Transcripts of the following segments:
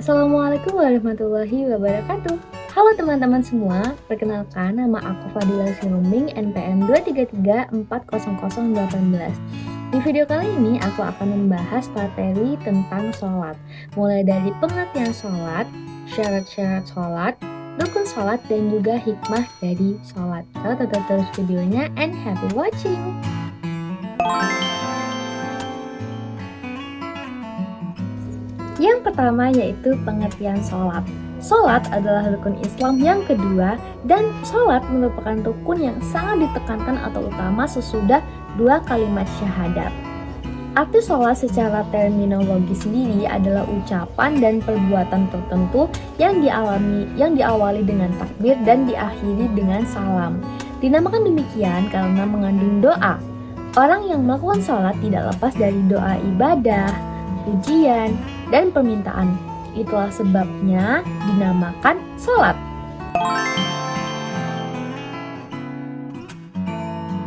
Assalamualaikum warahmatullahi wabarakatuh. Halo teman-teman semua, perkenalkan nama aku Fadila Sihombing NPM 2334018. Di video kali ini aku akan membahas materi tentang sholat, mulai dari pengertian sholat, syarat-syarat sholat, rukun sholat, dan juga hikmah dari sholat. So, tonton terus videonya and happy watching! Yang pertama yaitu pengertian sholat. Sholat adalah rukun Islam yang kedua, dan sholat merupakan rukun yang sangat ditekankan atau utama sesudah dua kalimat syahadat. Arti sholat secara terminologi sendiri adalah ucapan dan perbuatan tertentu yang diawali dengan takbir dan diakhiri dengan salam. Dinamakan demikian karena mengandung doa. Orang yang melakukan sholat tidak lepas dari doa ibadah, pujian, dan permintaan. Itulah sebabnya dinamakan sholat.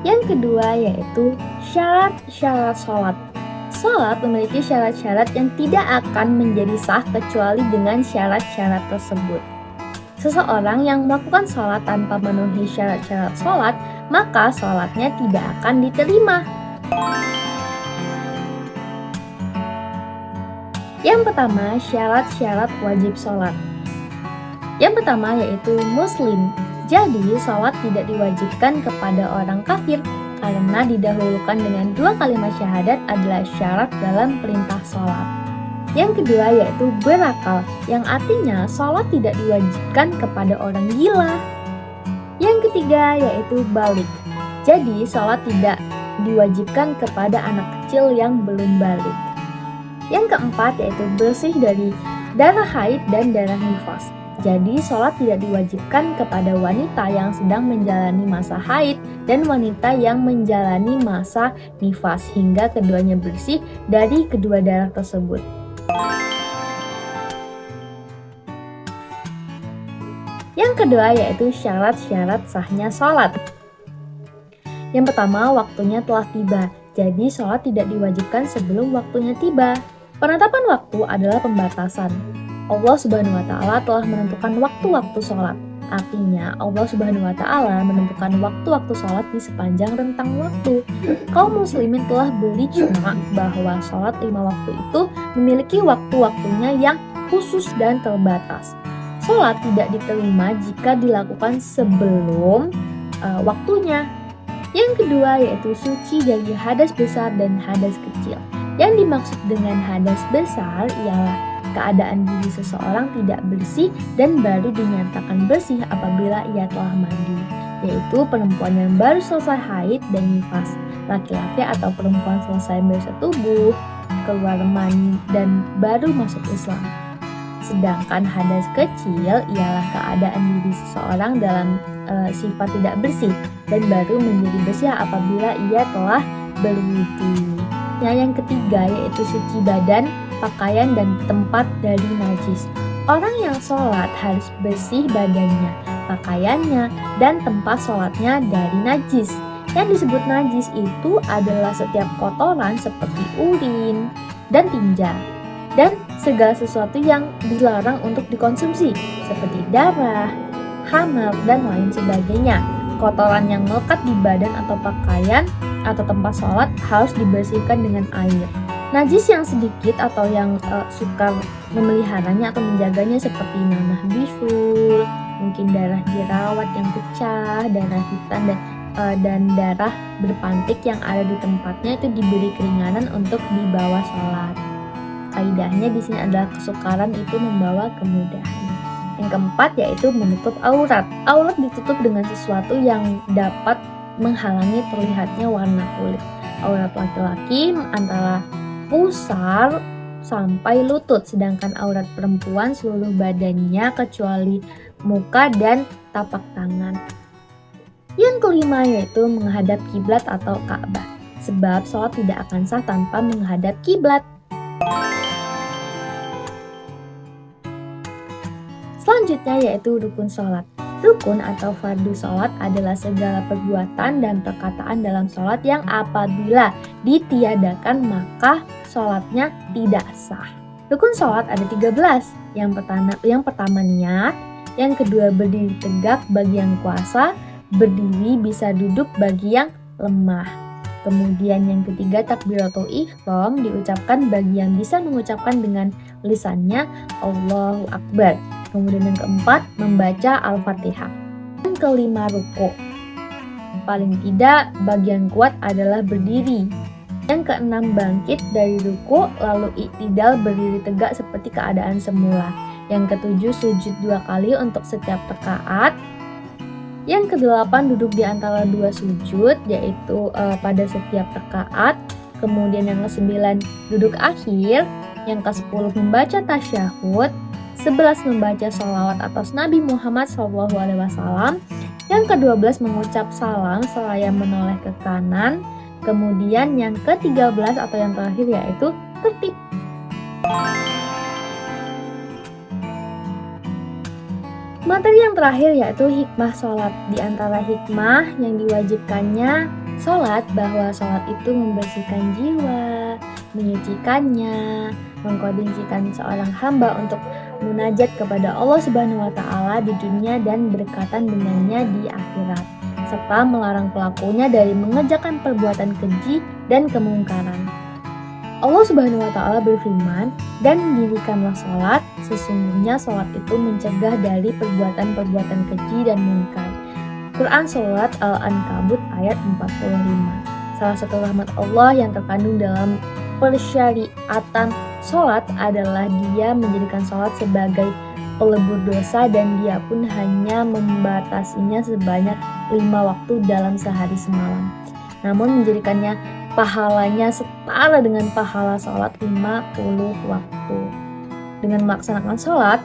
Yang kedua yaitu syarat-syarat sholat. Sholat memiliki syarat-syarat yang tidak akan menjadi sah kecuali dengan syarat-syarat tersebut. Seseorang yang melakukan sholat tanpa memenuhi syarat-syarat sholat, maka sholatnya tidak akan diterima. Yang pertama, syarat-syarat wajib sholat. Yang pertama yaitu muslim. Jadi, sholat tidak diwajibkan kepada orang kafir karena didahulukan dengan dua kalimat syahadat adalah syarat dalam perintah sholat. Yang kedua yaitu berakal, yang artinya sholat tidak diwajibkan kepada orang gila. Yang ketiga yaitu balik. Jadi, sholat tidak diwajibkan kepada anak kecil yang belum balik. Yang keempat yaitu bersih dari darah haid dan darah nifas. Jadi sholat tidak diwajibkan kepada wanita yang sedang menjalani masa haid dan wanita yang menjalani masa nifas hingga keduanya bersih dari kedua darah tersebut. Yang kedua yaitu syarat-syarat sahnya sholat. Yang pertama, waktunya telah tiba. Jadi sholat tidak diwajibkan sebelum waktunya tiba. Penetapan waktu adalah pembatasan. Allah Subhanahu wa Ta'ala telah menentukan waktu-waktu sholat. Artinya Allah Subhanahu wa Ta'ala menentukan waktu-waktu sholat di sepanjang rentang waktu. Kaum muslimin telah berijma bahwa sholat 5 waktu itu memiliki waktu-waktunya yang khusus dan terbatas. Sholat tidak diterima jika dilakukan sebelum waktunya. Yang kedua yaitu suci dari hadas besar dan hadas kecil. Yang dimaksud dengan hadas besar ialah keadaan diri seseorang tidak bersih dan baru dinyatakan bersih apabila ia telah mandi, yaitu perempuan yang baru selesai haid dan nifas, laki-laki atau perempuan selesai bersetubuh, keluar mani dan baru masuk Islam. Sedangkan hadas kecil ialah keadaan diri seseorang dalam sifat tidak bersih dan baru menjadi bersih apabila ia telah berwudu. Yang ketiga yaitu suci badan, pakaian, dan tempat dari najis. Orang yang sholat harus bersih badannya, pakaiannya, dan tempat sholatnya dari najis. Yang disebut najis itu adalah setiap kotoran seperti urin dan tinja, dan segala sesuatu yang dilarang untuk dikonsumsi seperti darah, hamil, dan lain sebagainya. Kotoran yang melekat di badan atau pakaian atau tempat sholat harus dibersihkan dengan air. Najis yang sedikit atau yang suka memeliharanya atau menjaganya seperti nanah bisul, mungkin darah jerawat yang pecah, darah hitam, dan darah berpantik yang ada di tempatnya itu diberi keringanan untuk dibawa sholat. Kaidahnya di sini adalah kesukaran itu membawa kemudahan. Yang keempat yaitu menutup aurat. Aurat ditutup dengan sesuatu yang dapat menghalangi terlihatnya warna kulit. Aurat laki-laki antara pusar sampai lutut, sedangkan aurat perempuan seluruh badannya kecuali muka dan tapak tangan. Yang kelima yaitu menghadap kiblat atau Ka'bah, sebab sholat tidak akan sah tanpa menghadap kiblat. Selanjutnya yaitu rukun sholat. Rukun atau fardu sholat adalah segala perbuatan dan perkataan dalam sholat yang apabila ditiadakan maka sholatnya tidak sah. Rukun sholat ada 13, Yang pertama niat, yang kedua berdiri tegak bagi yang kuasa, berdiri bisa duduk bagi yang lemah. Kemudian yang ketiga takbiratul ihram diucapkan bagi yang bisa mengucapkan dengan lisannya Allahu Akbar. Kemudian yang keempat membaca Al-Fatihah. Yang kelima ruku. Paling tidak bagian kuat adalah berdiri. Yang keenam bangkit dari ruku lalu iktidal berdiri tegak seperti keadaan semula. Yang ketujuh sujud 2 kali untuk setiap rakaat. Yang kedelapan duduk di antara 2 sujud yaitu pada setiap rakaat. Kemudian yang kesembilan duduk akhir. Yang ke-10 membaca tasyahud. 11 membaca sholawat atas Nabi Muhammad SAW. Yang ke-12 mengucap salam seraya menoleh ke kanan. Kemudian yang ke-13 atau yang terakhir yaitu tertib. Materi yang terakhir yaitu hikmah sholat. Di antara hikmah yang diwajibkannya sholat bahwa sholat itu membersihkan jiwa, menyucikannya, mengkondisikan seorang hamba untuk munajat kepada Allah Subhanahu wa Ta'ala di dunia dan berdekatan dengannya di akhirat, serta melarang pelakunya dari mengerjakan perbuatan keji dan kemungkaran. Allah Subhanahu wa Ta'ala berfirman, "Dan dirikanlah sholat, sesungguhnya sholat itu mencegah dari perbuatan-perbuatan keji dan mungkar." Quran Surat Al-Ankabut ayat 45. Salah satu rahmat Allah yang terkandung dalam persyariatan sholat adalah Dia menjadikan sholat sebagai pelebur dosa dan Dia pun hanya membatasinya sebanyak 5 waktu dalam sehari semalam. Namun menjadikannya pahalanya setara dengan pahala sholat 50 waktu. Dengan melaksanakan sholat,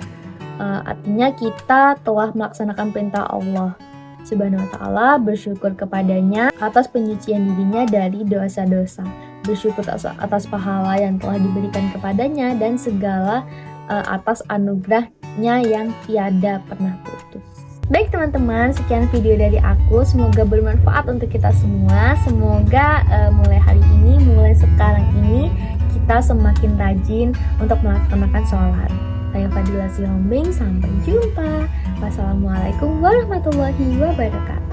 artinya kita telah melaksanakan perintah Allah Subhanahu wa Ta'ala, bersyukur kepadanya atas penyucian dirinya dari dosa-dosa, bersyukur atas pahala yang telah diberikan kepadanya dan segala atas anugerahnya yang tiada pernah putus. Baik teman-teman, sekian video dari aku, semoga bermanfaat untuk kita semua. Semoga mulai hari ini, mulai sekarang ini kita semakin rajin untuk melaksanakan sholat. Saya Fadila Sihombing, sampai jumpa. Wassalamualaikum warahmatullahi wabarakatuh.